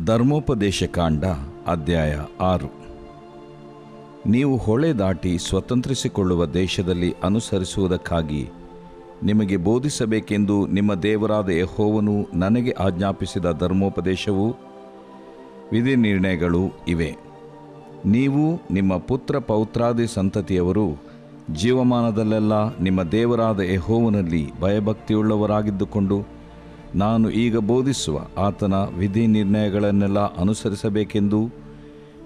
ಧರ್ಮೋಪದೇಶಕಾಂಡ ಅಧ್ಯಾಯ 6. ನೀವು ಹೊಳೆ ದಾಟಿ ಸ್ವತಂತ್ರಿಸಿಕೊಳ್ಳುವ ದೇಶದಲ್ಲಿ ಅನುಸರಿಸುವುದಕ್ಕಾಗಿ ನಿಮಗೆ ಬೋಧಿಸಬೇಕೆಂದು ನಿಮ್ಮ ದೇವರಾದ ಯೆಹೋವನು ನನಗೆ ಆಜ್ಞಾಪಿಸಿದ ಧರ್ಮೋಪದೇಶವು ವಿಧಿನಿರ್ಣಯಗಳು ಇವೆ. ನೀವು ನಿಮ್ಮ ಪುತ್ರ ಪೌತ್ರಾದಿ ಸಂತತಿಯವರು ಜೀವಮಾನದಲ್ಲೆಲ್ಲ ನಿಮ್ಮ ದೇವರಾದ ಯೆಹೋವನಲ್ಲಿ ಭಯಭಕ್ತಿಯುಳ್ಳವರಾಗಿದ್ದುಕೊಂಡು ನಾನು ಈಗ ಬೋಧಿಸುವ ಆತನ ವಿಧಿ ನಿರ್ಣಯಗಳನ್ನೆಲ್ಲ ಅನುಸರಿಸಬೇಕೆಂದು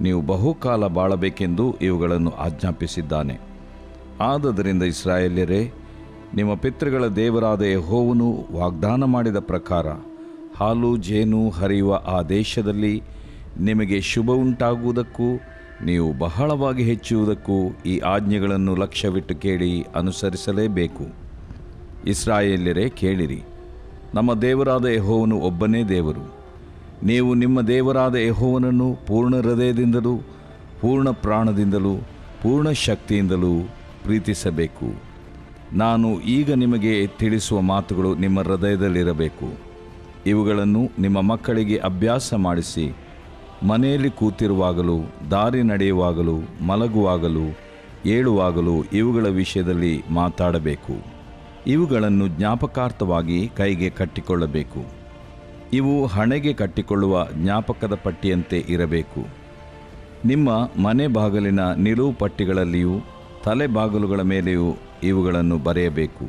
ನೀವು ಬಹುಕಾಲ ಬಾಳಬೇಕೆಂದು ಇವುಗಳನ್ನು ಆಜ್ಞಾಪಿಸಿದ್ದಾನೆ. ಆದದರಿಂದ ಇಸ್ರಾಯೇಲ್ಯರೇ, ನಿಮ್ಮ ಪಿತೃಗಳ ದೇವರಾದ ಯೆಹೋವನು ವಾಗ್ದಾನ ಮಾಡಿದ ಪ್ರಕಾರ ಹಾಲು ಜೇನು ಹರಿಯುವ ಆ ದೇಶದಲ್ಲಿ ನಿಮಗೆ ಶುಭ ಉಂಟಾಗುವುದಕ್ಕೂ ನೀವು ಬಹಳವಾಗಿ ಹೆಚ್ಚುವುದಕ್ಕೂ ಈ ಆಜ್ಞೆಗಳನ್ನು ಲಕ್ಷ್ಯವಿಟ್ಟು ಕೇಳಿ ಅನುಸರಿಸಲೇಬೇಕು. ಇಸ್ರಾಯೇಲ್ಯರೇ, ಕೇಳಿರಿ. ನಮ್ಮ ದೇವರಾದ ಯೆಹೋವನು ಒಬ್ಬನೇ ದೇವರು. ನೀವು ನಿಮ್ಮ ದೇವರಾದ ಯೆಹೋವನನ್ನು ಪೂರ್ಣ ಹೃದಯದಿಂದಲೂ ಪೂರ್ಣ ಪ್ರಾಣದಿಂದಲೂ ಪೂರ್ಣ ಶಕ್ತಿಯಿಂದಲೂ ಪ್ರೀತಿಸಬೇಕು. ನಾನು ಈಗ ನಿಮಗೆ ತಿಳಿಸುವ ಮಾತುಗಳು ನಿಮ್ಮ ಹೃದಯದಲ್ಲಿರಬೇಕು. ಇವುಗಳನ್ನು ನಿಮ್ಮ ಮಕ್ಕಳಿಗೆ ಅಭ್ಯಾಸ ಮಾಡಿಸಿ ಮನೆಯಲ್ಲಿ ಕೂತಿರುವಾಗಲೂ ದಾರಿ ನಡೆಯುವಾಗಲೂ ಮಲಗುವಾಗಲೂ ಏಳುವಾಗಲೂ ಇವುಗಳ ವಿಷಯದಲ್ಲಿ ಮಾತಾಡಬೇಕು. ಇವುಗಳನ್ನು ಜ್ಞಾಪಕಾರ್ಥವಾಗಿ ಕೈಗೆ ಕಟ್ಟಿಕೊಳ್ಳಬೇಕು. ಇವು ಹಣೆಗೆ ಕಟ್ಟಿಕೊಳ್ಳುವ ಜ್ಞಾಪಕದ ಪಟ್ಟಿಯಂತೆ ಇರಬೇಕು. ನಿಮ್ಮ ಮನೆ ಬಾಗಿಲಿನ ನಿಲುವು ಪಟ್ಟಿಗಳಲ್ಲಿಯೂ ತಲೆ ಬಾಗಿಲುಗಳ ಮೇಲೆಯೂ ಇವುಗಳನ್ನು ಬರೆಯಬೇಕು.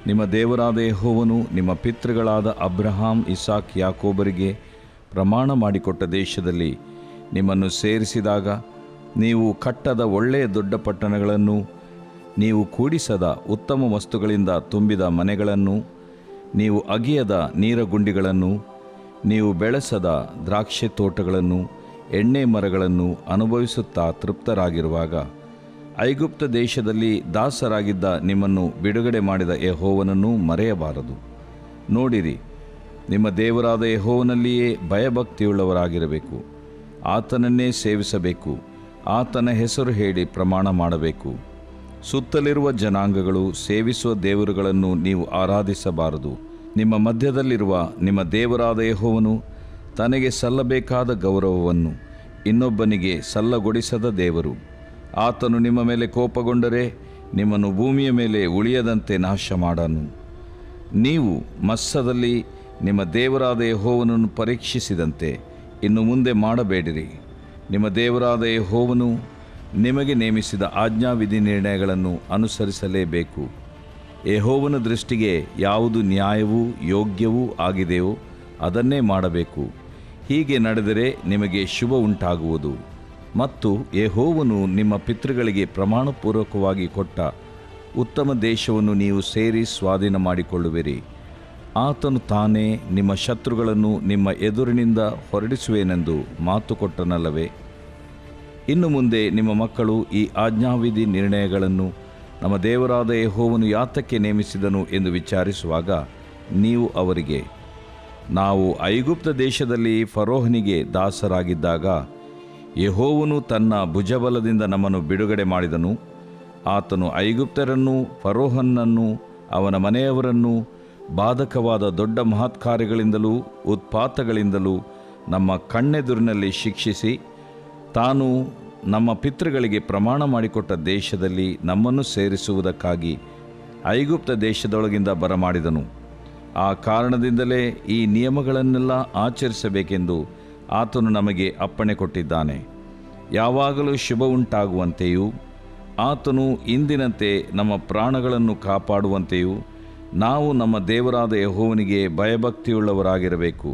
ನಿಮ್ಮ ದೇವರಾದ ಯೆಹೋವನು ನಿಮ್ಮ ಪಿತೃಗಳಾದ ಅಬ್ರಹಾಂ, ಇಸಾಕ್, ಯಾಕೋಬರಿಗೆ ಪ್ರಮಾಣ ಮಾಡಿಕೊಟ್ಟ ದೇಶದಲ್ಲಿ ನಿಮ್ಮನ್ನು ಸೇರಿಸಿದಾಗ ನೀವು ಕಟ್ಟದ ಒಳ್ಳೆಯ ದೊಡ್ಡ ಪಟ್ಟಣಗಳನ್ನು, ನೀವು ಕೂಡಿಸದ ಉತ್ತಮ ವಸ್ತುಗಳಿಂದ ತುಂಬಿದ ಮನೆಗಳನ್ನು, ನೀವು ಅಗಿಯದ ನೀರಗುಂಡಿಗಳನ್ನು, ನೀವು ಬೆಳೆಸದ ದ್ರಾಕ್ಷಿ ತೋಟಗಳನ್ನು, ಎಣ್ಣೆ ಮರಗಳನ್ನು ಅನುಭವಿಸುತ್ತಾ ತೃಪ್ತರಾಗಿರುವಾಗ ಐಗುಪ್ತ ದೇಶದಲ್ಲಿ ದಾಸರಾಗಿದ್ದ ನಿಮ್ಮನ್ನು ಬಿಡುಗಡೆ ಮಾಡಿದ ಯೆಹೋವನನ್ನು ಮರೆಯಬಾರದು. ನೋಡಿರಿ, ನಿಮ್ಮ ದೇವರಾದ ಯೆಹೋವನಲ್ಲಿಯೇ ಭಯಭಕ್ತಿಯುಳ್ಳವರಾಗಿರಬೇಕು. ಆತನನ್ನೇ ಸೇವಿಸಬೇಕು. ಆತನ ಹೆಸರು ಹೇಳಿ ಪ್ರಮಾಣ ಮಾಡಬೇಕು. ಸುತ್ತಲಿರುವ ಜನಾಂಗಗಳು ಸೇವಿಸುವ ದೇವರುಗಳನ್ನು ನೀವು ಆರಾಧಿಸಬಾರದು. ನಿಮ್ಮ ಮಧ್ಯದಲ್ಲಿರುವ ನಿಮ್ಮ ದೇವರಾದ ಯೆಹೋವನು ತನಗೆ ಸಲ್ಲಬೇಕಾದ ಗೌರವವನ್ನು ಇನ್ನೊಬ್ಬನಿಗೆ ಸಲ್ಲಗೊಡಿಸದ ದೇವರು. ಆತನು ನಿಮ್ಮ ಮೇಲೆ ಕೋಪಗೊಂಡರೆ ನಿಮ್ಮನ್ನು ಭೂಮಿಯ ಮೇಲೆ ಉಳಿಯದಂತೆ ನಾಶ ಮಾಡನು. ನೀವು ಮಸ್ಸದಲ್ಲಿ ನಿಮ್ಮ ದೇವರಾದ ಯೆಹೋವನನ್ನು ಪರೀಕ್ಷಿಸಿದಂತೆ ಇನ್ನು ಮುಂದೆ ಮಾಡಬೇಡಿರಿ. ನಿಮ್ಮ ದೇವರಾದ ಯೆಹೋವನು ನಿಮಗೆ ನೇಮಿಸಿದ ಆಜ್ಞಾವಿಧಿ ನಿರ್ಣಯಗಳನ್ನು ಅನುಸರಿಸಲೇಬೇಕು. ಯೆಹೋವನ ದೃಷ್ಟಿಗೆ ಯಾವುದು ನ್ಯಾಯವೂ ಯೋಗ್ಯವೂ ಆಗಿದೆಯೋ ಅದನ್ನೇ ಮಾಡಬೇಕು. ಹೀಗೆ ನಡೆದರೆ ನಿಮಗೆ ಶುಭ ಉಂಟಾಗುವುದು ಮತ್ತು ಯೆಹೋವನು ನಿಮ್ಮ ಪಿತೃಗಳಿಗೆ ಪ್ರಮಾಣಪೂರ್ವಕವಾಗಿ ಕೊಟ್ಟ ಉತ್ತಮ ದೇಶವನ್ನು ನೀವು ಸೇರಿ ಸ್ವಾಧೀನ ಮಾಡಿಕೊಳ್ಳುವಿರಿ. ಆತನು ತಾನೇ ನಿಮ್ಮ ಶತ್ರುಗಳನ್ನು ನಿಮ್ಮ ಎದುರಿನಿಂದ ಹೊರಡಿಸುವೆನೆಂದು ಮಾತು ಕೊಟ್ಟನಲ್ಲವೇ? ಇನ್ನು ಮುಂದೆ ನಿಮ್ಮ ಮಕ್ಕಳು ಈ ಆಜ್ಞಾವಿಧಿ ನಿರ್ಣಯಗಳನ್ನು ನಮ್ಮ ದೇವರಾದ ಯೆಹೋವನು ಯಾತಕ್ಕೆ ನೇಮಿಸಿದನು ಎಂದು ವಿಚಾರಿಸುವಾಗ ನೀವು ಅವರಿಗೆ, ನಾವು ಐಗುಪ್ತ ದೇಶದಲ್ಲಿ ಫರೋಹನಿಗೆ ದಾಸರಾಗಿದ್ದಾಗ ಯೆಹೋವನು ತನ್ನ ಭುಜಬಲದಿಂದ ನಮ್ಮನ್ನು ಬಿಡುಗಡೆ ಮಾಡಿದನು. ಆತನು ಐಗುಪ್ತರನ್ನು, ಫರೋಹನನ್ನು, ಅವನ ಮನೆಯವರನ್ನು ಬಾಧಕವಾದ ದೊಡ್ಡ ಮಹತ್ಕಾರ್ಯಗಳಿಂದಲೂ ಉತ್ಪಾತಗಳಿಂದಲೂ ನಮ್ಮ ಕಣ್ಣೆದುರಿನಲ್ಲಿ ಶಿಕ್ಷಿಸಿ ತಾನು ನಮ್ಮ ಪಿತೃಗಳಿಗೆ ಪ್ರಮಾಣ ಮಾಡಿಕೊಟ್ಟ ದೇಶದಲ್ಲಿ ನಮ್ಮನ್ನು ಸೇರಿಸುವುದಕ್ಕಾಗಿ ಐಗುಪ್ತ ದೇಶದೊಳಗಿಂದ ಬರಮಾಡಿದನು. ಆ ಕಾರಣದಿಂದಲೇ ಈ ನಿಯಮಗಳನ್ನೆಲ್ಲ ಆಚರಿಸಬೇಕೆಂದು ಆತನು ನಮಗೆ ಅಪ್ಪಣೆ ಕೊಟ್ಟಿದ್ದಾನೆ. ಯಾವಾಗಲೂ ಶುಭ ಉಂಟಾಗುವಂತೆಯೂ ಆತನು ಇಂದಿನಂತೆ ನಮ್ಮ ಪ್ರಾಣಗಳನ್ನು ಕಾಪಾಡುವಂತೆಯೂ ನಾವು ನಮ್ಮ ದೇವರಾದ ಯೆಹೋವನಿಗೆ ಭಯಭಕ್ತಿಯುಳ್ಳವರಾಗಿರಬೇಕು.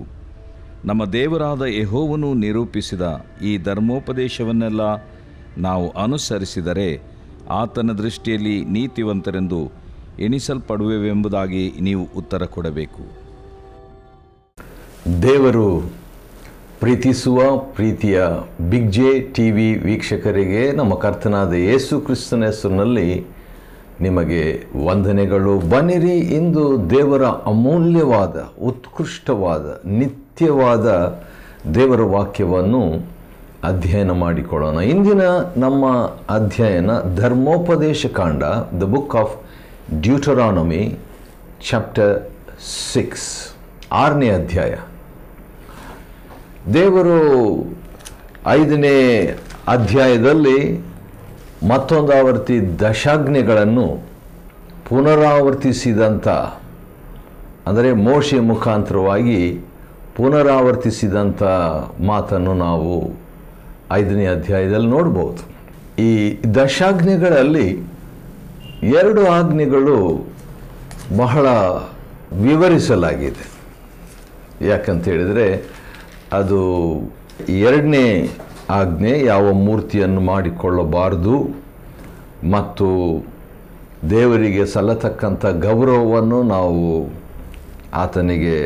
ನಮ್ಮ ದೇವರಾದ ಯೆಹೋವನು ನಿರೂಪಿಸಿದ ಈ ಧರ್ಮೋಪದೇಶವನ್ನೆಲ್ಲ ನಾವು ಅನುಸರಿಸಿದರೆ ಆತನ ದೃಷ್ಟಿಯಲ್ಲಿ ನೀತಿವಂತರೆಂದು ಎಣಿಸಲ್ಪಡುವೆವೆಂಬುದಾಗಿ ನೀವು ಉತ್ತರ ಕೊಡಬೇಕು. ದೇವರು ಪ್ರೀತಿಸುವ ಪ್ರೀತಿಯ ಬಿಗ್ ಜೆ ಟಿವಿ ವೀಕ್ಷಕರಿಗೆ ನಮ್ಮ ಕರ್ತನಾದ ಯೇಸು ಕ್ರಿಸ್ತನ ಹೆಸರಿನಲ್ಲಿ ನಿಮಗೆ ವಂದನೆಗಳು. ಬನ್ನಿರಿ, ಇಂದು ದೇವರ ಅಮೂಲ್ಯವಾದ ಉತ್ಕೃಷ್ಟವಾದ ನಿತ್ಯವಾದ ದೇವರ ವಾಕ್ಯವನ್ನು ಅಧ್ಯಯನ ಮಾಡಿಕೊಳ್ಳೋಣ. ಇಂದಿನ ನಮ್ಮ ಅಧ್ಯಯನ ಧರ್ಮೋಪದೇಶಕಾಂಡ, ದ ಬುಕ್ ಆಫ್ ಡ್ಯೂಟರಾನಮಿ, ಚಾಪ್ಟರ್ 6, 6ನೇ ಅಧ್ಯಾಯ. ದೇವರು 5ನೇ ಅಧ್ಯಾಯದಲ್ಲಿ ಮತ್ತೊಂದು ಆವರ್ತಿ ದಶಾಜ್ಞೆಗಳನ್ನು ಪುನರಾವರ್ತಿಸಿದಂಥ, ಅಂದರೆ ಮೋಶೆ ಮುಖಾಂತರವಾಗಿ ಪುನರಾವರ್ತಿಸಿದಂಥ ಮಾತನ್ನು ನಾವು 5ನೇ ಅಧ್ಯಾಯದಲ್ಲಿ ನೋಡ್ಬೋದು. ಈ ದಶಾಜ್ಞೆಗಳಲ್ಲಿ 2 ಆಜ್ಞೆಗಳು ಬಹಳ ವಿವರಿಸಲಾಗಿದೆ. ಯಾಕಂತ ಹೇಳಿದರೆ ಅದು 2ನೇ ಆಜ್ಞೆ, ಯಾವ ಮೂರ್ತಿಯನ್ನು ಮಾಡಿಕೊಳ್ಳಬಾರದು ಮತ್ತು ದೇವರಿಗೆ ಸಲ್ಲತಕ್ಕಂಥ ಗೌರವವನ್ನು ನಾವು ಆತನಿಗೆ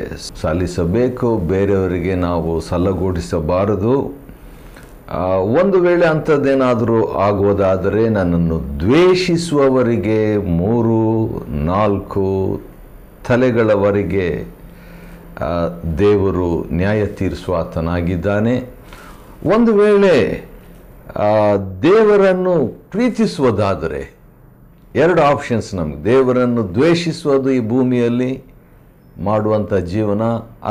ಸಲ್ಲಿಸಬೇಕು, ಬೇರೆಯವರಿಗೆ ನಾವು ಸಲ್ಲಗೊಡಿಸಬಾರದು. ಒಂದು ವೇಳೆ ಅಂಥದ್ದೇನಾದರೂ ಆಗುವುದಾದರೆ ನನ್ನನ್ನು ದ್ವೇಷಿಸುವವರಿಗೆ 3-4 ತಲೆಗಳವರೆಗೆ ದೇವರು ನ್ಯಾಯ ತೀರಿಸುವ ಆತನಾಗಿದ್ದಾನೆ. ಒಂದು ವೇಳೆ ದೇವರನ್ನು ಪ್ರೀತಿಸುವುದಾದರೆ 2 ಆಪ್ಷನ್ಸ್ ನಮಗೆ. ದೇವರನ್ನು ದ್ವೇಷಿಸುವುದು ಈ ಭೂಮಿಯಲ್ಲಿ ಮಾಡುವಂಥ ಜೀವನ,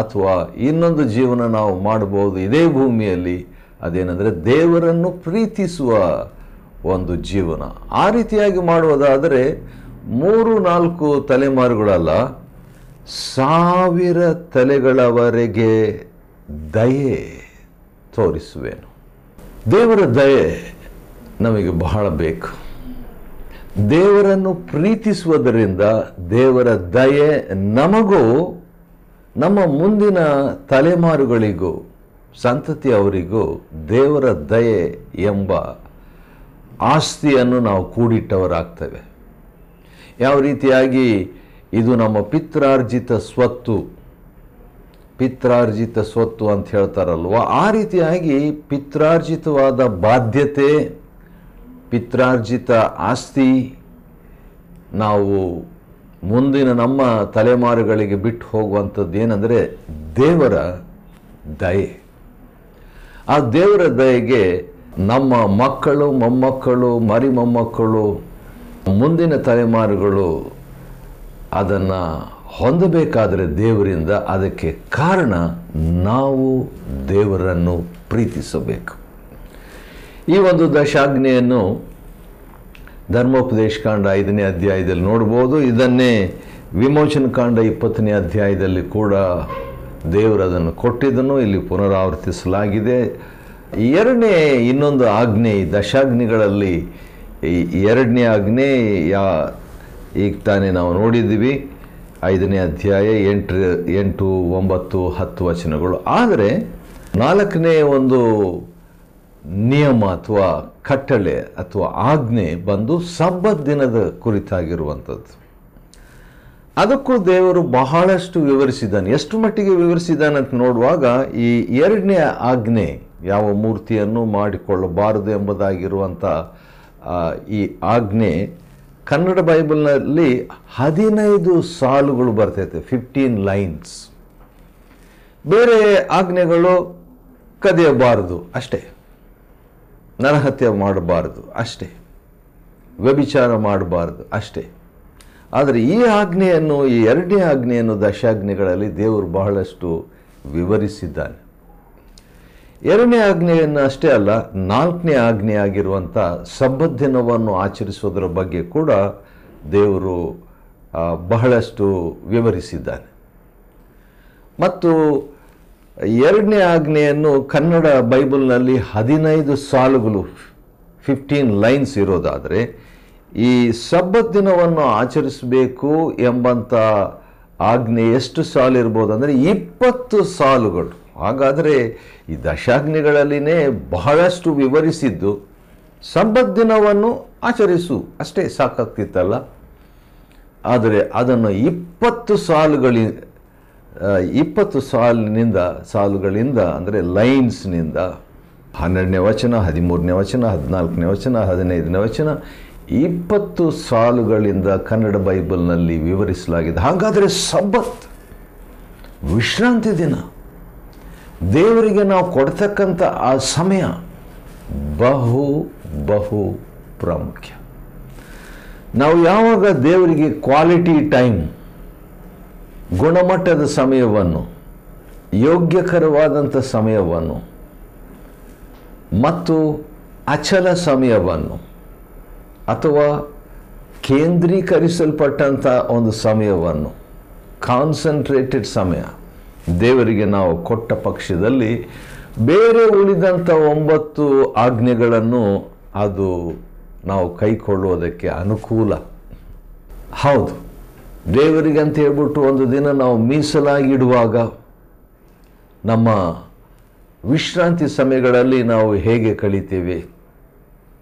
ಅಥವಾ ಇನ್ನೊಂದು ಜೀವನ ನಾವು ಮಾಡಬಹುದು ಇದೇ ಭೂಮಿಯಲ್ಲಿ, ಅದೇನೆಂದರೆ ದೇವರನ್ನು ಪ್ರೀತಿಸುವ ಒಂದು ಜೀವನ. ಆ ರೀತಿಯಾಗಿ ಮಾಡುವುದಾದರೆ 3-4 ತಲೆಮಾರುಗಳಲ್ಲ, 1000 ತಲೆಗಳವರೆಗೆ ದಯೆ ತೋರಿಸುವೆನು. ದೇವರ ದಯೆ ನಮಗೆ ಬಹಳ ಬೇಕು. ದೇವರನ್ನು ಪ್ರೀತಿಸುವುದರಿಂದ ದೇವರ ದಯೆ ನಮಗೂ ನಮ್ಮ ಮುಂದಿನ ತಲೆಮಾರುಗಳಿಗೂ ಸಂತತಿಯವರಿಗೂ ದೇವರ ದಯೆ ಎಂಬ ಆಸ್ತಿಯನ್ನು ನಾವು ಕೂಡಿಟ್ಟವರಾಗ್ತೇವೆ. ಯಾವ ರೀತಿಯಾಗಿ ಇದು ನಮ್ಮ ಪಿತ್ರಾರ್ಜಿತ ಸ್ವತ್ತು ಅಂತ ಹೇಳ್ತಾರಲ್ವ, ಆ ರೀತಿಯಾಗಿ ಪಿತ್ರಾರ್ಜಿತವಾದ ಬಾಧ್ಯತೆ, ಪಿತ್ರಾರ್ಜಿತ ಆಸ್ತಿ ನಾವು ಮುಂದಿನ ನಮ್ಮ ತಲೆಮಾರುಗಳಿಗೆ ಬಿಟ್ಟು ಹೋಗುವಂಥದ್ದು ಏನಂದರೆ ದೇವರ ದಯೆ. ಆ ದೇವರ ದಯೆಗೆ ನಮ್ಮ ಮಕ್ಕಳು, ಮೊಮ್ಮಕ್ಕಳು, ಮರಿ ಮೊಮ್ಮಕ್ಕಳು, ಮುಂದಿನ ತಲೆಮಾರುಗಳು ಅದನ್ನು ಹೊಂದಬೇಕಾದರೆ ದೇವರಿಂದ, ಅದಕ್ಕೆ ಕಾರಣ ನಾವು ದೇವರನ್ನು ಪ್ರೀತಿಸಬೇಕು. ಈ ಒಂದು ದಶಾಜ್ಞೆಯನ್ನು ಧರ್ಮೋಪದೇಶ ಕಾಂಡ 5ನೇ ಅಧ್ಯಾಯದಲ್ಲಿ ನೋಡ್ಬೋದು. ಇದನ್ನೇ ವಿಮೋಚನ ಕಾಂಡ 20ನೇ ಅಧ್ಯಾಯದಲ್ಲಿ ಕೂಡ ದೇವರು ಅದನ್ನು ಕೊಟ್ಟಿದ್ದನ್ನು ಇಲ್ಲಿ ಪುನರಾವರ್ತಿಸಲಾಗಿದೆ. 2ನೇ ಇನ್ನೊಂದು ಆಜ್ಞೆ, ದಶಾಜ್ಞೆಗಳಲ್ಲಿ 2ನೇ ಆಜ್ಞೆ ಈಗ ತಾನೇ ನಾವು ನೋಡಿದ್ದೀವಿ, 5ನೇ ಅಧ್ಯಾಯ 8, 9, 10 ವಚನಗಳು. ಆದರೆ 4ನೇ ಒಂದು ನಿಯಮ ಅಥವಾ ಕಟ್ಟಳೆ ಅಥವಾ ಆಜ್ಞೆ ಬಂದು ಸಬ್ಬತ್ ದಿನದ ಕುರಿತಾಗಿರುವಂಥದ್ದು. ಅದಕ್ಕೂ ದೇವರು ಬಹಳಷ್ಟು ವಿವರಿಸಿದ್ದಾನೆ. ಎಷ್ಟು ಮಟ್ಟಿಗೆ ವಿವರಿಸಿದ್ದಾನೆ ಅಂತ ನೋಡುವಾಗ, ಈ 2ನೇ ಆಜ್ಞೆ, ಯಾವ ಮೂರ್ತಿಯನ್ನು ಮಾಡಿಕೊಳ್ಳಬಾರದು ಎಂಬುದಾಗಿರುವಂಥ ಈ ಆಜ್ಞೆ ಕನ್ನಡ ಬೈಬಲ್ನಲ್ಲಿ 15 ಸಾಲುಗಳು ಬರ್ತೈತೆ, 15 ಲೈನ್ಸ್. ಬೇರೆ ಆಜ್ಞೆಗಳು ಕದಿಯಬಾರದು ಅಷ್ಟೇ, ನರಹತ್ಯೆ ಮಾಡಬಾರದು ಅಷ್ಟೇ, ವ್ಯಭಿಚಾರ ಮಾಡಬಾರದು ಅಷ್ಟೇ. ಆದರೆ ಈ ಆಜ್ಞೆಯನ್ನು, ಈ 2ನೇ ಆಜ್ಞೆಯನ್ನು ದಶಾಜ್ಞೆಗಳಲ್ಲಿ ದೇವರು ಬಹಳಷ್ಟು ವಿವರಿಸಿದ್ದಾನೆ. 2ನೇ ಆಜ್ಞೆಯನ್ನು ಅಷ್ಟೇ ಅಲ್ಲ, 4ನೇ ಆಜ್ಞೆ ಆಗಿರುವಂಥ ಸಬ್ಬತ್ ದಿನವನ್ನು ಆಚರಿಸೋದರ ಬಗ್ಗೆ ಕೂಡ ದೇವರು ಬಹಳಷ್ಟು ವಿವರಿಸಿದ್ದಾನೆ. ಮತ್ತು 2ನೇ ಆಜ್ಞೆಯನ್ನು ಕನ್ನಡ ಬೈಬಲ್ನಲ್ಲಿ 15 ಸಾಲುಗಳು, 15 ಲೈನ್ಸ್ ಇರೋದಾದರೆ, ಈ ಸಬ್ಬತ್ ದಿನವನ್ನು ಆಚರಿಸಬೇಕು ಎಂಬಂಥ ಆಜ್ಞೆ ಎಷ್ಟು ಸಾಲು ಇರ್ಬೋದು ಅಂದರೆ 20 ಸಾಲುಗಳು. ಹಾಗಾದರೆ ಈ ದಶಾಜ್ಞೆಗಳಲ್ಲಿನೇ ಬಹಳಷ್ಟು ವಿವರಿಸಿದ್ದು ಸಬ್ಬತ್ ದಿನವನ್ನು ಆಚರಿಸು ಅಷ್ಟೇ ಸಾಕಾಗ್ತಿತ್ತಲ್ಲ. ಆದರೆ ಅದನ್ನು 20 ಸಾಲುಗಳಿಂದ ಅಂದರೆ ಲೈನ್ಸ್ನಿಂದ 12ನೇ ವಚನ, 13ನೇ ವಚನ, 14ನೇ ವಚನ, 15ನೇ ವಚನ, 20 ಸಾಲುಗಳಿಂದ ಕನ್ನಡ ಬೈಬಲ್ನಲ್ಲಿ ವಿವರಿಸಲಾಗಿದೆ. ಹಾಗಾದರೆ ಸಬ್ಬತ್, ವಿಶ್ರಾಂತಿ ದಿನ, ದೇವರಿಗೆ ನಾವು ಕೊಡ್ತಕ್ಕಂಥ ಆ ಸಮಯ ಬಹು ಪ್ರಾಮುಖ್ಯ. ನಾವು ಯಾವಾಗ ದೇವರಿಗೆ ಕ್ವಾಲಿಟಿ ಟೈಮ್, ಗುಣಮಟ್ಟದ ಸಮಯವನ್ನು ಯೋಗ್ಯಕರವಾದಂಥ ಸಮಯವನ್ನು ಮತ್ತು ಅಚಲ ಸಮಯವನ್ನು ಅಥವಾ ಕೇಂದ್ರೀಕರಿಸಲ್ಪಟ್ಟಂಥ ಒಂದು ಸಮಯವನ್ನು, ಕಾನ್ಸಂಟ್ರೇಟೆಡ್ ಸಮಯ ದೇವರಿಗೆ ನಾವು ಕೊಟ್ಟ ಪಕ್ಷದಲ್ಲಿ ಬೇರೆ ಉಳಿದಂಥ 9 ಆಜ್ಞೆಗಳನ್ನು ಅದು ನಾವು ಕೈಕೊಳ್ಳುವುದಕ್ಕೆ ಅನುಕೂಲ. ಹೌದು, ದೇವರಿಗೆ ಅಂತ ಹೇಳ್ಬಿಟ್ಟು ಒಂದು ದಿನ ನಾವು ಮೀಸಲಾಗಿಡುವಾಗ ನಮ್ಮ ವಿಶ್ರಾಂತಿ ಸಮಯಗಳಲ್ಲಿ ನಾವು ಹೇಗೆ ಕಳೀತೇವೆ,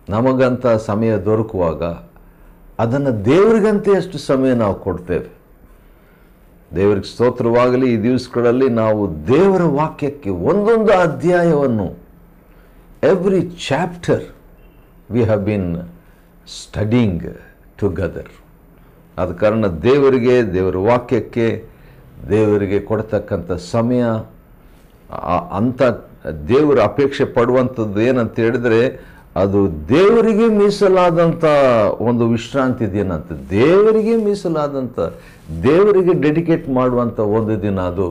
ನಮಗಂತ ಸಮಯ ದೊರಕುವಾಗ ಅದನ್ನು ದೇವರಿಗಂತೆ ಎಷ್ಟು ಸಮಯ ನಾವು ಕೊಡ್ತೇವೆ. ದೇವರಿಗೆ ಸ್ತೋತ್ರವಾಗಲಿ. ಈ ದಿವಸಗಳಲ್ಲಿ ನಾವು ದೇವರ ವಾಕ್ಯಕ್ಕೆ ಒಂದೊಂದು ಅಧ್ಯಾಯವನ್ನು, every chapter we have been studying together. ಆದ ಕಾರಣ ದೇವರ ವಾಕ್ಯಕ್ಕೆ ದೇವರಿಗೆ ಕೊಡ್ತಕ್ಕಂಥ ಸಮಯ, ಅಂಥ ದೇವರು ಅಪೇಕ್ಷೆ ಪಡುವಂಥದ್ದು ಏನಂತ ಹೇಳಿದರೆ ಅದು ದೇವರಿಗೆ ಮೀಸಲಾದಂಥ ಒಂದು ವಿಶ್ರಾಂತಿ ದಿನ ಅಂತ, ದೇವರಿಗೆ ಮೀಸಲಾದಂಥ, ದೇವರಿಗೆ ಡೆಡಿಕೇಟ್ ಮಾಡುವಂಥ ಒಂದು ದಿನ. ಅದು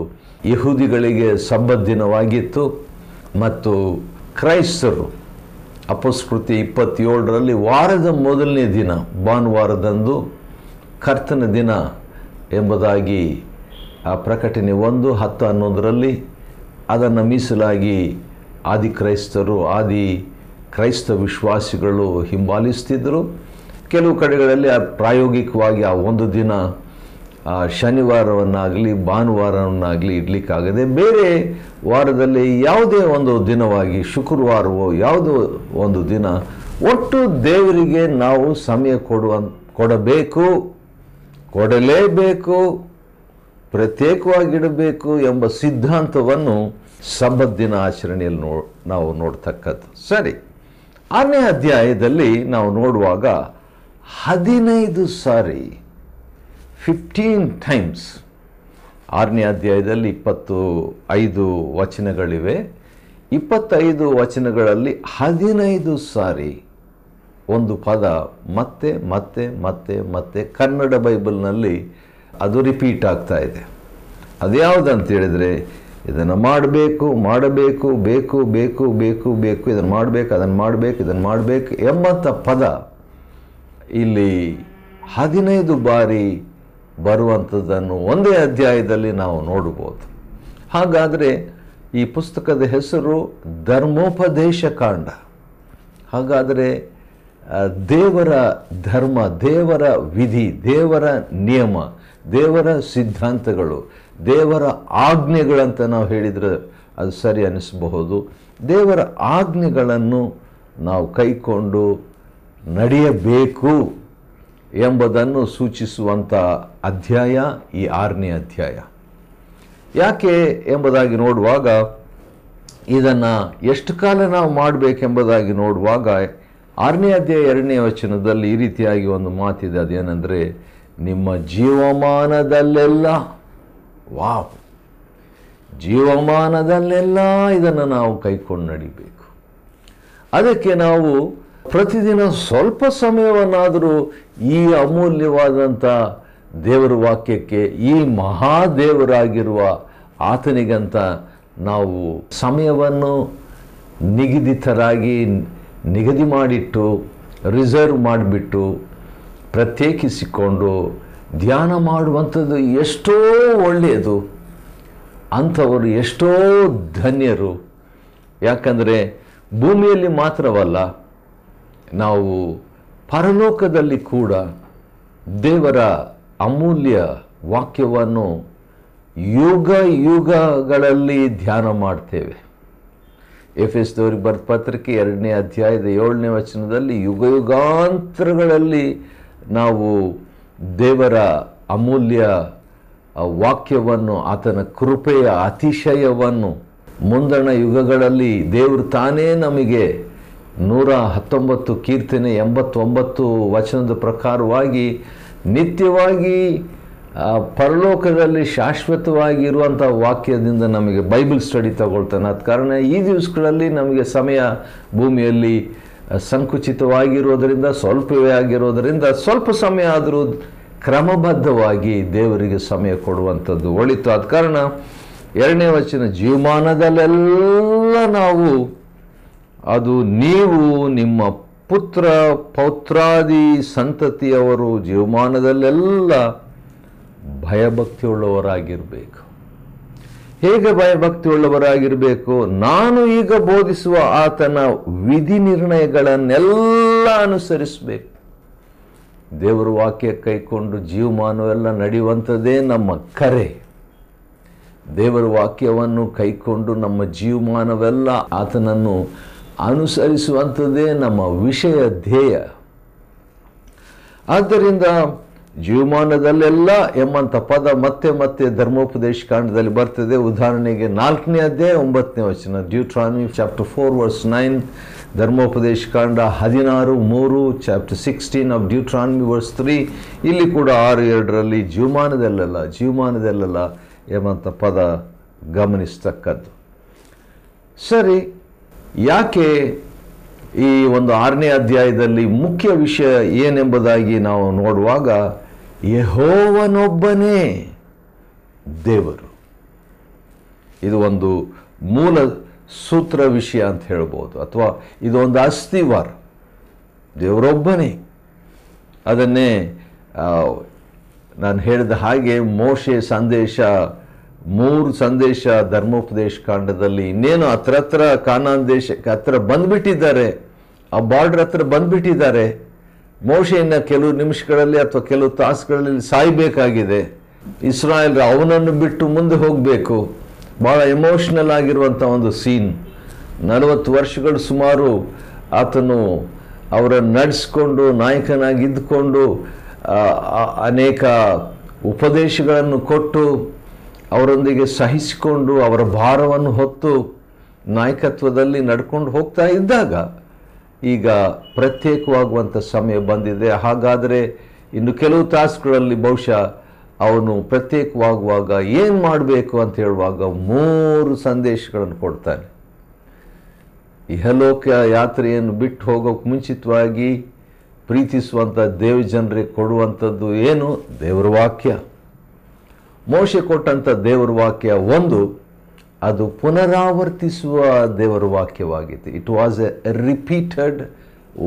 ಯಹೂದಿಗಳಿಗೆ ಸಬ್ಬತ್ ದಿನವಾಗಿತ್ತು ಮತ್ತು ಕ್ರೈಸ್ತರು ಅಪಸ್ಕೃತಿ 27ರಲ್ಲಿ ವಾರದ ಮೊದಲನೇ ದಿನ ಭಾನುವಾರದಂದು ಕರ್ತನ ದಿನ ಎಂಬುದಾಗಿ ಆ ಪ್ರಕಟಣೆ 1:10-11ರಲ್ಲಿ ಅದನ್ನು ಮೀಸಲಾಗಿ ಆದಿ ಕ್ರೈಸ್ತ ವಿಶ್ವಾಸಿಗಳು ಹಿಂಬಾಲಿಸ್ತಿದ್ದರು. ಕೆಲವು ಕಡೆಗಳಲ್ಲಿ ಪ್ರಾಯೋಗಿಕವಾಗಿ ಆ ಒಂದು ದಿನ ಶನಿವಾರವನ್ನಾಗಲಿ ಭಾನುವಾರವನ್ನಾಗಲಿ ಇಡಲಿಕ್ಕಾಗದೆ ಬೇರೆ ವಾರದಲ್ಲಿ ಯಾವುದೇ ಒಂದು ದಿನವಾಗಿ ಶುಕ್ರವಾರವೋ ಯಾವುದೋ ಒಂದು ದಿನ ಒಟ್ಟು ದೇವರಿಗೆ ನಾವು ಸಮಯ ಕೊಡಲೇಬೇಕು, ಪ್ರತ್ಯೇಕವಾಗಿಡಬೇಕು ಎಂಬ ಸಿದ್ಧಾಂತವನ್ನು ಸಬ್ಬತ್ ದಿನ ಆಚರಣೆಯಲ್ಲಿ ನಾವು ನೋಡ್ತಕ್ಕದ್ದು. ಸರಿ, 6ನೇ ಅಧ್ಯಾಯದಲ್ಲಿ ನಾವು ನೋಡುವಾಗ 15 ಸಾರಿ 15 ಟೈಮ್ಸ್ 6ನೇ ಅಧ್ಯಾಯದಲ್ಲಿ 25 ವಚನಗಳಿವೆ. 25 ವಚನಗಳಲ್ಲಿ 15 ಸಾರಿ ಒಂದು ಪದ ಮತ್ತೆ ಮತ್ತೆ ಮತ್ತೆ ಮತ್ತೆ ಕನ್ನಡ ಬೈಬಲ್ನಲ್ಲಿ ಅದು ರಿಪೀಟ್ ಆಗ್ತಾ ಇದೆ. ಅದ್ಯಾವುದಂತ ಹೇಳಿದರೆ ಇದನ್ನು ಮಾಡಬೇಕು ಇದನ್ನು ಮಾಡಬೇಕು ಅದನ್ನು ಮಾಡಬೇಕು ಎಂಬಂಥ ಪದ ಇಲ್ಲಿ 15 ಬಾರಿ ಬರುವಂಥದ್ದನ್ನು ಒಂದೇ ಅಧ್ಯಾಯದಲ್ಲಿ ನಾವು ನೋಡ್ಬೋದು. ಹಾಗಾದರೆ ಈ ಪುಸ್ತಕದ ಹೆಸರು ಧರ್ಮೋಪದೇಶ ಕಾಂಡ. ಹಾಗಾದರೆ ದೇವರ ಧರ್ಮ, ದೇವರ ವಿಧಿ, ದೇವರ ನಿಯಮ, ದೇವರ ಸಿದ್ಧಾಂತಗಳು, ದೇವರ ಆಜ್ಞೆಗಳಂತ ನಾವು ಹೇಳಿದರೆ ಅದು ಸರಿ ಅನ್ನಿಸಬಹುದು. ದೇವರ ಆಜ್ಞೆಗಳನ್ನು ನಾವು ಕೈಕೊಂಡು ನಡೆಯಬೇಕು ಎಂಬುದನ್ನು ಸೂಚಿಸುವಂಥ ಅಧ್ಯಾಯ ಈ 6ನೇ ಅಧ್ಯಾಯ. ಯಾಕೆ ಎಂಬುದಾಗಿ ನೋಡುವಾಗ, ಇದನ್ನು ಎಷ್ಟು ಕಾಲ ನಾವು ಮಾಡಬೇಕೆಂಬುದಾಗಿ ನೋಡುವಾಗ 6ನೇ ಅಧ್ಯಾಯ 2ನೇ ವಚನದಲ್ಲಿ ಈ ರೀತಿಯಾಗಿ ಒಂದು ಮಾತಿದೆ. ಅದೇನೆಂದರೆ, ನಿಮ್ಮ ಜೀವಮಾನದಲ್ಲೆಲ್ಲ, ಜೀವಮಾನದಲ್ಲೆಲ್ಲ ಇದನ್ನು ನಾವು ಕೈಕೊಂಡು ನಡಿಬೇಕು. ಅದಕ್ಕೆ ನಾವು ಪ್ರತಿದಿನ ಸ್ವಲ್ಪ ಸಮಯವನ್ನಾದರೂ ಈ ಅಮೂಲ್ಯವಾದಂಥ ದೇವರ ವಾಕ್ಯಕ್ಕೆ, ಈ ಮಹಾದೇವರಾಗಿರುವ ಆತನಿಗಂತ ನಾವು ಸಮಯವನ್ನು ನಿಗದಿ ಮಾಡಿಟ್ಟು, ರಿಸರ್ವ್ ಮಾಡಿಬಿಟ್ಟು, ಪ್ರತ್ಯೇಕಿಸಿಕೊಂಡು ಧ್ಯಾನ ಮಾಡುವಂಥದ್ದು ಎಷ್ಟೋ ಒಳ್ಳೆಯದು. ಅಂಥವರು ಎಷ್ಟೋ ಧನ್ಯರು. ಯಾಕಂದರೆ ಭೂಮಿಯಲ್ಲಿ ಮಾತ್ರವಲ್ಲ, ನಾವು ಪರಲೋಕದಲ್ಲಿ ಕೂಡ ದೇವರ ಅಮೂಲ್ಯ ವಾಕ್ಯವನ್ನು ಯುಗಗಳಲ್ಲಿ ಧ್ಯಾನ ಮಾಡ್ತೇವೆ. ಎಫೆಸದವರಿಗೆ ಬರೆದ ಪತ್ರಿಕೆ 2ನೇ ಅಧ್ಯಾಯದ 7ನೇ ವಚನದಲ್ಲಿ ಯುಗಾಂತರಗಳಲ್ಲಿ ನಾವು ದೇವರ ಅಮೂಲ್ಯ ವಾಕ್ಯವನ್ನು, ಆತನ ಕೃಪೆಯ ಅತಿಶಯವನ್ನು ಮುಂದಣ ಯುಗಗಳಲ್ಲಿ ದೇವರು ತಾನೇ ನಮಗೆ 119 ಕೀರ್ತನೆ 89 ವಚನದ ಪ್ರಕಾರವಾಗಿ ನಿತ್ಯವಾಗಿ ಪರಲೋಕದಲ್ಲಿ ಶಾಶ್ವತವಾಗಿ ಇರುವಂಥ ವಾಕ್ಯದಿಂದ ನಮಗೆ ಬೈಬಲ್ ಸ್ಟಡಿ ತಗೊಳ್ತಾನೆ. ಆದ ಕಾರಣ ಈ ದಿವಸಗಳಲ್ಲಿ ನಮಗೆ ಸಮಯ ಭೂಮಿಯಲ್ಲಿ ಸಂಕುಚಿತವಾಗಿರೋದರಿಂದ, ಸ್ವಲ್ಪವೇ ಆಗಿರೋದರಿಂದ ಸ್ವಲ್ಪ ಸಮಯ ಆದರೂ ಕ್ರಮಬದ್ಧವಾಗಿ ದೇವರಿಗೆ ಸಮಯ ಕೊಡುವಂಥದ್ದು ಒಳಿತು. ಆದ ಕಾರಣ 2ನೇ ವಚನ, ಜೀವಮಾನದಲ್ಲೆಲ್ಲ ನಾವು, ಅದು ನೀವು ನಿಮ್ಮ ಪುತ್ರ ಪೌತ್ರಾದಿ ಸಂತತಿಯವರು ಜೀವಮಾನದಲ್ಲೆಲ್ಲ ಭಯಭಕ್ತಿಯುಳ್ಳವರಾಗಿರಬೇಕು. ಹೇಗೆ ಭಯಭಕ್ತಿಯುಳ್ಳವರಾಗಿರಬೇಕು? ನಾನು ಈಗ ಬೋಧಿಸುವ ಆತನ ವಿಧಿ ನಿರ್ಣಯಗಳನ್ನೆಲ್ಲ ಅನುಸರಿಸಬೇಕು. ದೇವರ ವಾಕ್ಯ ಕೈಕೊಂಡು ಜೀವಮಾನವೆಲ್ಲ ನಡೆಯುವಂಥದ್ದೇ ನಮ್ಮ ಕರೆ. ದೇವರ ವಾಕ್ಯವನ್ನು ಕೈಕೊಂಡು ನಮ್ಮ ಜೀವಮಾನವೆಲ್ಲ ಆತನನ್ನು ಅನುಸರಿಸುವಂಥದ್ದೇ ನಮ್ಮ ವಿಷಯ ಧ್ಯೇಯ. ಆದ್ದರಿಂದ ಜೀವಮಾನದಲ್ಲೆಲ್ಲ ಎಂಬಂಥ ಪದ ಮತ್ತೆ ಮತ್ತೆ ಧರ್ಮೋಪದೇಶ ಕಾಂಡದಲ್ಲಿ ಬರ್ತದೆ. ಉದಾಹರಣೆಗೆ 4ನೇ ಅಧ್ಯಾಯ 9ನೇ ವಚನ, ಡ್ಯೂಟ್ರಾನಮಿ ಚಾಪ್ಟರ್ 4 ವರ್ಸ್ 9, ಧರ್ಮೋಪದೇಶ ಕಾಂಡ 16:3, ಚಾಪ್ಟರ್ 16 ಆಫ್ ಡ್ಯೂಟ್ರಾನಮಿ ವರ್ಸ್ 3. ಇಲ್ಲಿ ಕೂಡ 6:2ರಲ್ಲಿ ಜೀವಮಾನದಲ್ಲೆಲ್ಲ ಎಂಬಂಥ ಪದ ಗಮನಿಸ್ತಕ್ಕದ್ದು. ಸರಿ, ಯಾಕೆ ಈ ಒಂದು 6ನೇ ಅಧ್ಯಾಯದಲ್ಲಿ ಮುಖ್ಯ ವಿಷಯ ಏನೆಂಬುದಾಗಿ ನಾವು ನೋಡುವಾಗ, ಯೆಹೋವನೊಬ್ಬನೇ ದೇವರು. ಇದು ಒಂದು ಮೂಲ ಸೂತ್ರ ವಿಷಯ ಅಂತ ಹೇಳ್ಬೋದು, ಅಥವಾ ಇದು ಒಂದು ಅಸ್ಥಿವಾರ. ದೇವರೊಬ್ಬನೇ. ಅದನ್ನೇ ನಾನು ಹೇಳಿದ ಹಾಗೆ ಮೋಶೆ ಸಂದೇಶ, 3 ಸಂದೇಶ ಧರ್ಮೋಪದೇಶ ಕಾಂಡದಲ್ಲಿ ಇನ್ನೇನು ಹತ್ರ ಕಾನಾನ್ ದೇಶಕ್ಕೆ ಹತ್ರ ಬಂದ್ಬಿಟ್ಟಿದ್ದಾರೆ, ಆ ಬಾರ್ಡರ್ ಹತ್ರ ಬಂದ್ಬಿಟ್ಟಿದ್ದಾರೆ. ಮೋಶೆಯನ್ನು ಕೆಲವು ನಿಮಿಷಗಳಲ್ಲಿ ಅಥವಾ ಕೆಲವು ತಾಸುಗಳಲ್ಲಿ ಸಾಯಬೇಕಾಗಿದೆ. ಇಸ್ರಾಯೇಲ್ ಅವನನ್ನು ಬಿಟ್ಟು ಮುಂದೆ ಹೋಗಬೇಕು. ಭಾಳ ಎಮೋಷ್ನಲ್ ಆಗಿರುವಂಥ ಒಂದು ಸೀನ್. 40 ವರ್ಷಗಳು ಸುಮಾರು ಆತನು ಅವರನ್ನು ನಡೆಸ್ಕೊಂಡು ನಾಯಕನಾಗಿ ಇದ್ದುಕೊಂಡು ಅನೇಕ ಉಪದೇಶಗಳನ್ನು ಕೊಟ್ಟು ಅವರೊಂದಿಗೆ ಸಹಿಸಿಕೊಂಡು ಅವರ ಭಾರವನ್ನು ಹೊತ್ತು ನಾಯಕತ್ವದಲ್ಲಿ ನಡ್ಕೊಂಡು ಹೋಗ್ತಾ ಇದ್ದಾಗ ಈಗ ಪ್ರತ್ಯೇಕವಾಗುವಂಥ ಸಮಯ ಬಂದಿದೆ. ಹಾಗಾದರೆ ಇನ್ನು ಕೆಲವು ತಾಸುಗಳಲ್ಲಿ ಬಹುಶಃ ಅವನು ಪ್ರತ್ಯೇಕವಾಗುವಾಗ ಏನು ಮಾಡಬೇಕು ಅಂತ ಹೇಳುವಾಗ 3 ಸಂದೇಶಗಳನ್ನು ಕೊಡ್ತಾನೆ. ಇಹಲೋಕ ಯಾತ್ರೆಯನ್ನು ಬಿಟ್ಟು ಹೋಗೋಕ್ಕೆ ಮುಂಚಿತವಾಗಿ ಪ್ರೀತಿಸುವಂಥ ದೇವಜನರಿಗೆ ಕೊಡುವಂಥದ್ದು ಏನು? ದೇವರ ವಾಕ್ಯ. ಮೋಶೆ ಕೊಟ್ಟಂಥ ದೇವರ ವಾಕ್ಯ ಒಂದು, ಅದು ಪುನರಾವರ್ತಿಸುವ ದೇವರ ವಾಕ್ಯವಾಗಿತ್ತು. It was a repeated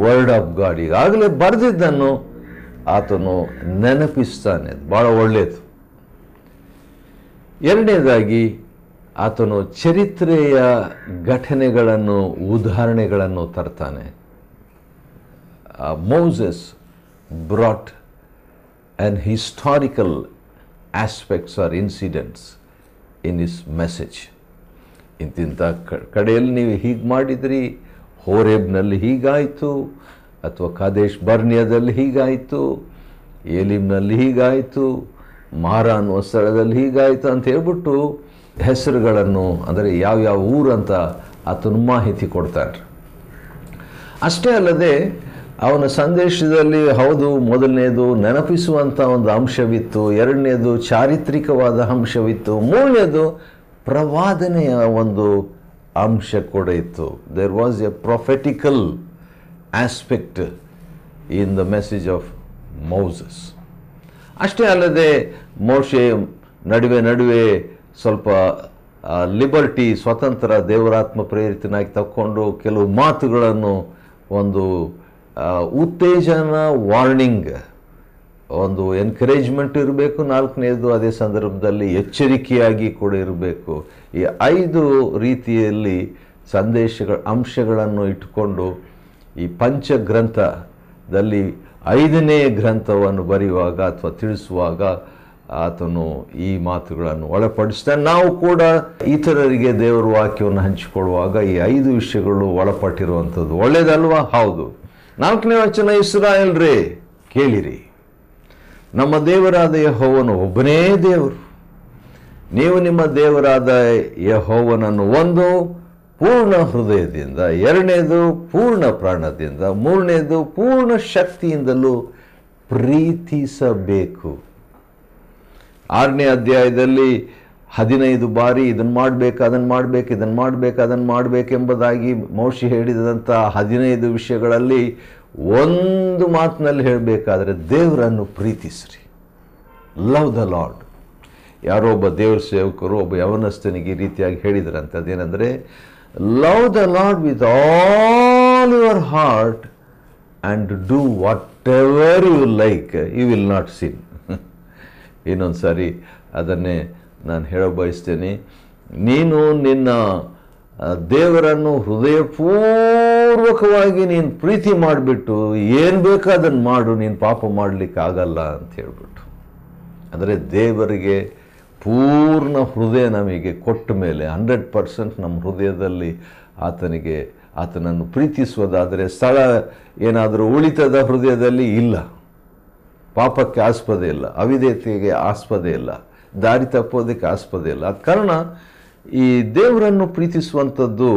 word of God. ಈಗಾಗಲೇ ಬರೆದಿದ್ದನ್ನು ಆತನು ನೆನಪಿಸ್ತಾನೆ. ಭಾಳ ಒಳ್ಳೆಯದು. ಎರಡನೇದಾಗಿ ಆತನು ಚರಿತ್ರೆಯ ಘಟನೆಗಳನ್ನು, ಉದಾಹರಣೆಗಳನ್ನು ತರ್ತಾನೆ. Moses brought an historical aspects or incidents in his message. ಇಂತಿಂಥ ಕಡೆಯಲ್ಲಿ ನೀವು ಹೀಗೆ ಮಾಡಿದ್ರಿ, ಹೋರೇಬ್ನಲ್ಲಿ ಹೀಗಾಯಿತು, ಅಥವಾ ಕಾದೇಶ್ ಬರ್ನಿಯಾದಲ್ಲಿ ಹೀಗಾಯಿತು, ಏಲಿಮ್ನಲ್ಲಿ ಹೀಗಾಯಿತು, ಮಾರಾ ಅನ್ನುವ ಸ್ಥಳದಲ್ಲಿ ಹೀಗಾಯಿತು ಅಂತ ಹೇಳ್ಬಿಟ್ಟು ಹೆಸರುಗಳನ್ನು, ಅಂದರೆ ಯಾವ್ಯಾವ ಊರಂತ ಆತನು ಮಾಹಿತಿ ಕೊಡ್ತಾನೆ. ಅಷ್ಟೇ ಅಲ್ಲದೆ ಅವನ ಸಂದೇಶದಲ್ಲಿ ಹೌದು, ಮೊದಲನೇದು ನೆನಪಿಸುವಂಥ ಒಂದು ಅಂಶವಿತ್ತು, ಎರಡನೇದು ಚಾರಿತ್ರಿಕವಾದ ಅಂಶವಿತ್ತು, ಮೂರನೇದು ಪ್ರವಾದನೆಯ ಒಂದು ಅಂಶ ಕೂಡ ಇತ್ತು. There was a prophetical aspect in the message of Moses. ಅಷ್ಟೇ ಅಲ್ಲದೆ ಮೋಶೆ ನಡುವೆ ಸ್ವಲ್ಪ ಲಿಬರ್ಟಿ, ಸ್ವತಂತ್ರ, ದೇವರಾತ್ಮ ಪ್ರೇರಿತನಾಗಿ ತಕ್ಕೊಂಡು ಕೆಲವು ಮಾತುಗಳನ್ನು, ಒಂದು ಉತ್ತೇಜನ, ವಾರ್ನಿಂಗ್, ಒಂದು ಎನ್ಕರೇಜ್ಮೆಂಟ್ ಇರಬೇಕು. ನಾಲ್ಕನೇದು ಅದೇ ಸಂದರ್ಭದಲ್ಲಿ ಎಚ್ಚರಿಕೆಯಾಗಿ ಕೂಡ ಇರಬೇಕು. ಈ 5 ರೀತಿಯಲ್ಲಿ ಅಂಶಗಳನ್ನು ಇಟ್ಟುಕೊಂಡು ಈ ಪಂಚಗ್ರಂಥದಲ್ಲಿ 5ನೇ ಗ್ರಂಥವನ್ನು ಬರೆಯುವಾಗ ಅಥವಾ ತಿಳಿಸುವಾಗ ಆತನು ಈ ಮಾತುಗಳನ್ನು ಒಳಪಡಿಸ್ತಾನೆ. ನಾವು ಕೂಡ ಇತರರಿಗೆ ದೇವರ ವಾಕ್ಯವನ್ನು ಹಂಚಿಕೊಳ್ಳುವಾಗ ಈ 5 ವಿಷಯಗಳು ಒಳಪಟ್ಟಿರುವಂಥದ್ದು ಒಳ್ಳೆಯದಲ್ವಾ? ಹೌದು. 4ನೇ ವಚನ, ಇಸ್ರಾಯೇಲ್ರೇ ಕೇಳಿರಿ, ನಮ್ಮ ದೇವರಾದ ಯೆಹೋವನು ಒಬ್ಬನೇ ದೇವರು. ನೀವು ನಿಮ್ಮ ದೇವರಾದ ಯೆಹೋವನನ್ನು ಒಂದು ಪೂರ್ಣ ಹೃದಯದಿಂದ, ಎರಡನೇದು ಪೂರ್ಣ ಪ್ರಾಣದಿಂದ, ಮೂರನೇದು ಪೂರ್ಣ ಶಕ್ತಿಯಿಂದಲೂ ಪ್ರೀತಿಸಬೇಕು. 6ನೇ ಅಧ್ಯಾಯದಲ್ಲಿ 15 ಬಾರಿ ಇದನ್ನು ಮಾಡಬೇಕು, ಅದನ್ನು ಮಾಡಬೇಕು, ಇದನ್ನು ಮಾಡಬೇಕು, ಅದನ್ನು ಮಾಡಬೇಕೆಂಬುದಾಗಿ ಮೋಶೆ ಹೇಳಿದಂಥ 15 ವಿಷಯಗಳಲ್ಲಿ ಒಂದು ಮಾತಿನಲ್ಲಿ ಹೇಳಬೇಕಾದ್ರೆ ದೇವರನ್ನು ಪ್ರೀತಿಸ್ರಿ. Love the lord. ಯಾರೋ ಒಬ್ಬ ದೇವ್ರ ಸೇವಕರು ಒಬ್ಬ ಯವನಸ್ಥನಿಗೆ ಈ ರೀತಿಯಾಗಿ ಹೇಳಿದ್ರಂತೆ. ಅದೇನೆಂದರೆ, love the Lord with all your heart and do whatever you like, you will not sin. ಇನ್ನೊಂದು ಸಾರಿ ಅದನ್ನೇ ನಾನು ಹೇಳ ಬಯಸ್ತೇನೆ. ನೀನು ನಿನ್ನ ದೇವರನ್ನು ಹೃದಯಪೂರ್ವಕವಾಗಿ ನೀನು ಪ್ರೀತಿ ಮಾಡಿಬಿಟ್ಟು ಏನು ಬೇಕೋ ಅದನ್ನು ಮಾಡು, ನೀನು ಪಾಪ ಮಾಡಲಿಕ್ಕೆ ಆಗಲ್ಲ ಅಂತ ಹೇಳ್ಬಿಟ್ಟು. ಅಂದರೆ ದೇವರಿಗೆ ಪೂರ್ಣ ಹೃದಯ ನಮಗೆ ಕೊಟ್ಟ ಮೇಲೆ 100% ನಮ್ಮ ಹೃದಯದಲ್ಲಿ ಆತನನ್ನು ಪ್ರೀತಿಸುವುದಾದರೆ ಸ್ಥಳ ಏನಾದರೂ ಉಳಿತದ ಹೃದಯದಲ್ಲಿ ಇಲ್ಲ, ಪಾಪಕ್ಕೆ ಆಸ್ಪದ ಇಲ್ಲ, ಅವಿಧೇಯತೆಗೆ ಆಸ್ಪದ ಇಲ್ಲ, ದಾರಿ ತಪ್ಪೋದಕ್ಕೆ ಆಸ್ಪದ ಇಲ್ಲ. ಆದ ಕಾರಣ ಈ ದೇವರನ್ನು ಪ್ರೀತಿಸುವಂಥದ್ದು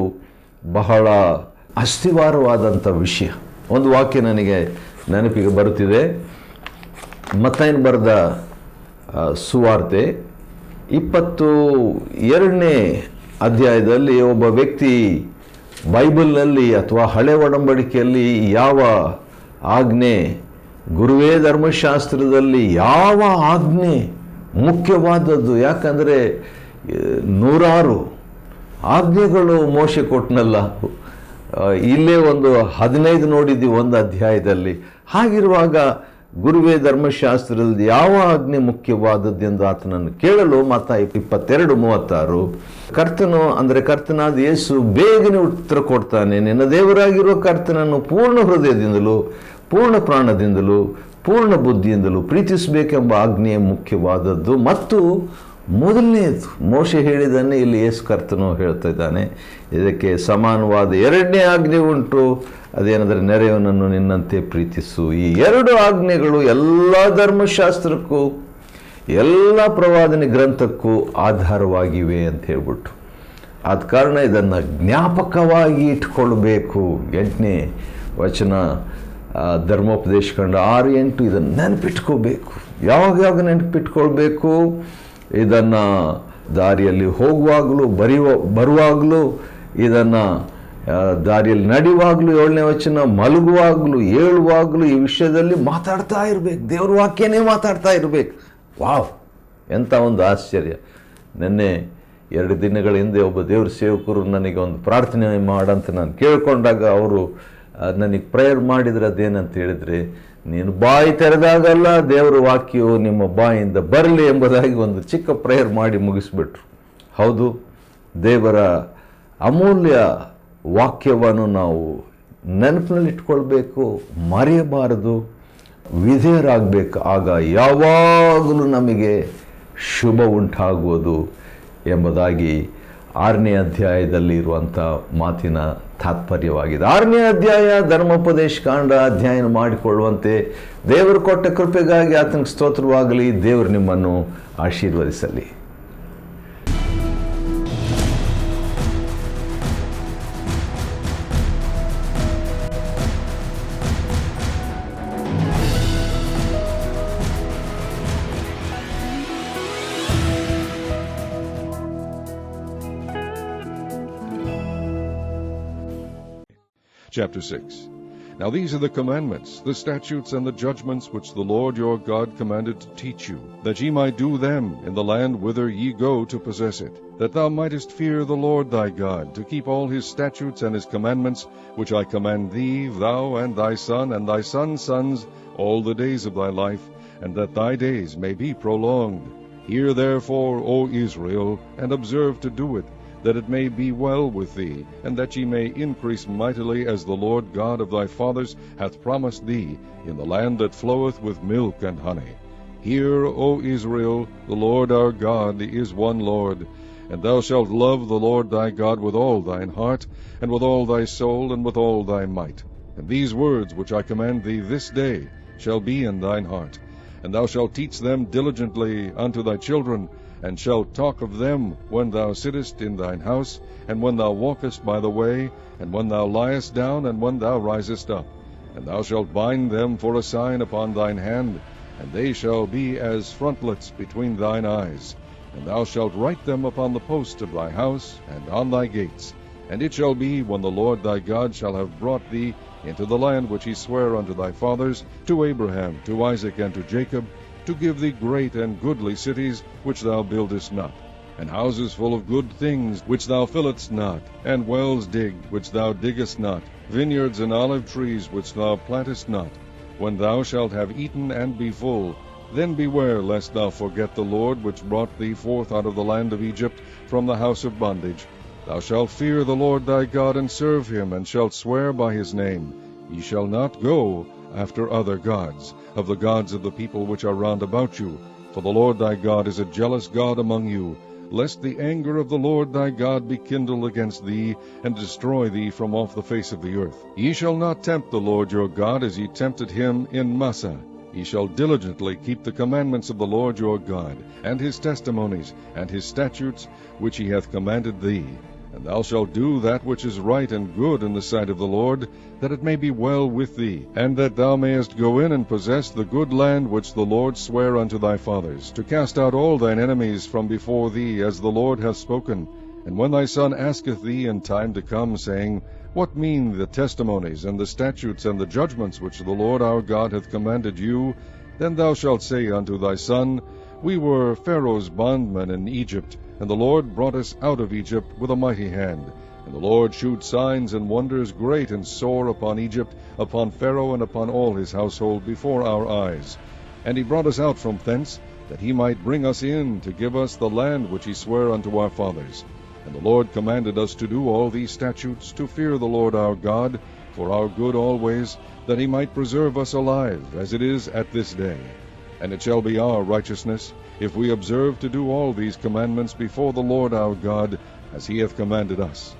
ಬಹಳ ಅಸ್ಥಿವಾರವಾದಂಥ ವಿಷಯ. ಒಂದು ವಾಕ್ಯ ನನಗೆ ನೆನಪಿಗೆ ಬರುತ್ತಿದೆ. ಮತ್ತಾಯನ ಬರೆದ ಸುವಾರ್ತೆ 22ನೇ ಅಧ್ಯಾಯದಲ್ಲಿ ಒಬ್ಬ ವ್ಯಕ್ತಿ ಬೈಬಲ್ನಲ್ಲಿ ಅಥವಾ ಹಳೆ ಒಡಂಬಡಿಕೆಯಲ್ಲಿ ಯಾವ ಆಜ್ಞೆ, ಗುರುವೇ ಧರ್ಮಶಾಸ್ತ್ರದಲ್ಲಿ ಯಾವ ಆಜ್ಞೆ ಮುಖ್ಯವಾದದ್ದು, ಯಾಕಂದರೆ 100 ಆಜ್ಞೆಗಳು ಮೋಶೆ ಕೊಟ್ಟನಲ್ಲ, ಇಲ್ಲೇ ಒಂದು 15 ನೋಡಿದ್ದೀವಿ ಒಂದು ಅಧ್ಯಾಯದಲ್ಲಿ. ಹಾಗಿರುವಾಗ ಗುರುವೇ ಧರ್ಮಶಾಸ್ತ್ರದಲ್ಲಿ ಯಾವ ಆಜ್ಞೆ ಮುಖ್ಯವಾದದ್ದೆಂದು ಆತನನ್ನು ಕೇಳಲು ಮತ್ತಾಯ 22:36 ಕರ್ತನಾದ ಯೇಸು ಬೇಗನೆ ಉತ್ತರ ಕೊಡ್ತಾನೆ, ನಿನ್ನ ದೇವರಾಗಿರುವ ಕರ್ತನನ್ನು ಪೂರ್ಣ ಹೃದಯದಿಂದಲೂ ಪೂರ್ಣ ಪ್ರಾಣದಿಂದಲೂ ಪೂರ್ಣ ಬುದ್ಧಿಯಿಂದಲೂ ಪ್ರೀತಿಸಬೇಕೆಂಬ ಆಜ್ಞೆ ಮುಖ್ಯವಾದದ್ದು ಮತ್ತು ಮೊದಲನೇದು. ಮೋಶೆ ಹೇಳಿದ್ದನ್ನೇ ಇಲ್ಲಿ ಯೇಸು ಕರ್ತನು ಹೇಳ್ತಾ ಇದ್ದಾನೆ. ಇದಕ್ಕೆ ಸಮಾನವಾದ 2ನೇ ಆಜ್ಞೆ ಉಂಟು, ಅದೇನೆಂದರೆ ನೆರೆಯವನನ್ನು ನಿನ್ನಂತೆ ಪ್ರೀತಿಸು. ಈ 2 ಆಜ್ಞೆಗಳು ಎಲ್ಲ ಧರ್ಮಶಾಸ್ತ್ರಕ್ಕೂ ಎಲ್ಲ ಪ್ರವಾದನೆ ಗ್ರಂಥಕ್ಕೂ ಆಧಾರವಾಗಿವೆ ಅಂತ ಹೇಳ್ಬಿಟ್ಟು. ಆದ ಕಾರಣ ಇದನ್ನು ಜ್ಞಾಪಕವಾಗಿ ಇಟ್ಕೊಳ್ಬೇಕು. 8ನೇ ವಚನ ಧರ್ಮೋಪದೇಶ ಕಂಡ 6-8 ಇದನ್ನು ನೆನಪಿಟ್ಕೋಬೇಕು. ಯಾವಾಗ ನೆನಪಿಟ್ಕೊಳ್ಬೇಕು? ಇದನ್ನು ದಾರಿಯಲ್ಲಿ ಹೋಗುವಾಗಲೂ ಬರುವಾಗಲೂ, ಇದನ್ನು ದಾರಿಯಲ್ಲಿ ನಡೆಯುವಾಗಲೂ, 7ನೇ ವಚನ ಮಲಗುವಾಗಲೂ ಏಳುವಾಗಲೂ ಈ ವಿಷಯದಲ್ಲಿ ಮಾತಾಡ್ತಾ ಇರಬೇಕು. ದೇವ್ರ ವಾಕ್ಯನೇ ಮಾತಾಡ್ತಾ ಇರಬೇಕು. ವಾವ್, ಎಂಥ ಒಂದು ಆಶ್ಚರ್ಯ. ನಿನ್ನೆ 2 ದಿನಗಳ ಹಿಂದೆ ಒಬ್ಬ ದೇವ್ರ ಸೇವಕರು ನನಗೆ ಒಂದು ಪ್ರಾರ್ಥನೆ ಮಾಡಂತ ನಾನು ಕೇಳಿಕೊಂಡಾಗ ಅವರು ನನಗೆ ಪ್ರೇಯರ್ ಮಾಡಿದರೆ ಅದೇನಂತ ಹೇಳಿದರೆ, ನೀನು ಬಾಯಿ ತೆರೆದಾಗಲ್ಲ ದೇವರ ವಾಕ್ಯವು ನಿಮ್ಮ ಬಾಯಿಂದ ಬರಲಿ ಎಂಬುದಾಗಿ ಒಂದು ಚಿಕ್ಕ ಪ್ರೇಯರ್ ಮಾಡಿ ಮುಗಿಸ್ಬಿಟ್ರು. ಹೌದು, ದೇವರ ಅಮೂಲ್ಯ ವಾಕ್ಯವನ್ನು ನಾವು ನೆನಪಿನಲ್ಲಿಟ್ಕೊಳ್ಬೇಕು, ಮರೆಯಬಾರದು, ವಿಧೇಯರಾಗಬೇಕು. ಆಗ ಯಾವಾಗಲೂ ನಮಗೆ ಶುಭ ಉಂಟಾಗುವುದು ಎಂಬುದಾಗಿ 6ನೇ ಅಧ್ಯಾಯದಲ್ಲಿ ಇರುವಂಥ ಮಾತಿನ ತಾತ್ಪರ್ಯವಾಗಿದೆ. 6ನೇ ಅಧ್ಯಾಯ ಧರ್ಮೋಪದೇಶ ಕಾಂಡ ಅಧ್ಯಯನ ಮಾಡಿಕೊಳ್ಳುವಂತೆ ದೇವರು ಕೊಟ್ಟ ಕೃಪೆಗಾಗಿ ಆತನಿಗೆ ಸ್ತೋತ್ರವಾಗಲಿ. ದೇವರು ನಿಮ್ಮನ್ನು ಆಶೀರ್ವದಿಸಲಿ. Chapter 6. Now these are the commandments, the statutes, and the judgments which the Lord your God commanded to teach you, that ye might do them in the land whither ye go to possess it, that thou mightest fear the Lord thy God, to keep all his statutes and his commandments, which I command thee, thou and thy son and thy son's sons, all the days of thy life, and that thy days may be prolonged. Hear therefore, O Israel, and observe to do it, that it may be well with thee, and that ye may increase mightily, as the Lord God of thy fathers hath promised thee, in the land that floweth with milk and honey. Hear, O Israel, the Lord our God is one Lord, and thou shalt love the Lord thy God with all thine heart, and with all thy soul, and with all thy might. And these words which I command thee this day shall be in thine heart, and thou shalt teach them diligently unto thy children, and shalt talk of them when thou sittest in thine house, and when thou walkest by the way, and when thou liest down, and when thou risest up. And thou shalt bind them for a sign upon thine hand, and they shall be as frontlets between thine eyes. And thou shalt write them upon the posts of thy house, and on thy gates. And it shall be, when the Lord thy God shall have brought thee into the land which he sware unto thy fathers, to Abraham, to Isaac, and to Jacob, to give thee great and goodly cities, which thou buildest not, and houses full of good things, which thou fillest not, and wells digged, which thou diggest not, vineyards and olive trees, which thou plantest not. When thou shalt have eaten and be full, then beware lest thou forget the Lord, which brought thee forth out of the land of Egypt from the house of bondage. Thou shalt fear the Lord thy God, and serve him, and shalt swear by his name. Ye shall not go after other gods, of the gods of the people which are round about you. For the Lord thy God is a jealous God among you, lest the anger of the Lord thy God be kindled against thee, and destroy thee from off the face of the earth. Ye shall not tempt the Lord your God as ye tempted him in Massah. Ye shall diligently keep the commandments of the Lord your God, and his testimonies, and his statutes, which he hath commanded thee. And thou shalt do that which is right and good in the sight of the Lord, that it may be well with thee, and that thou mayest go in and possess the good land which the Lord sware unto thy fathers, to cast out all thine enemies from before thee, as the Lord hath spoken. And when thy son asketh thee in time to come, saying, What mean the testimonies, and the statutes, and the judgments which the Lord our God hath commanded you? Then thou shalt say unto thy son, We were Pharaoh's bondmen in Egypt, and the Lord brought us out of Egypt with a mighty hand. And the Lord shewed signs and wonders great and sore upon Egypt, upon Pharaoh, and upon all his household before our eyes. And he brought us out from thence, that he might bring us in to give us the land which he sware unto our fathers. And the Lord commanded us to do all these statutes, to fear the Lord our God, for our good always, that he might preserve us alive, as it is at this day. And it shall be our righteousness, if we observe to do all these commandments before the Lord our God, as he hath commanded us.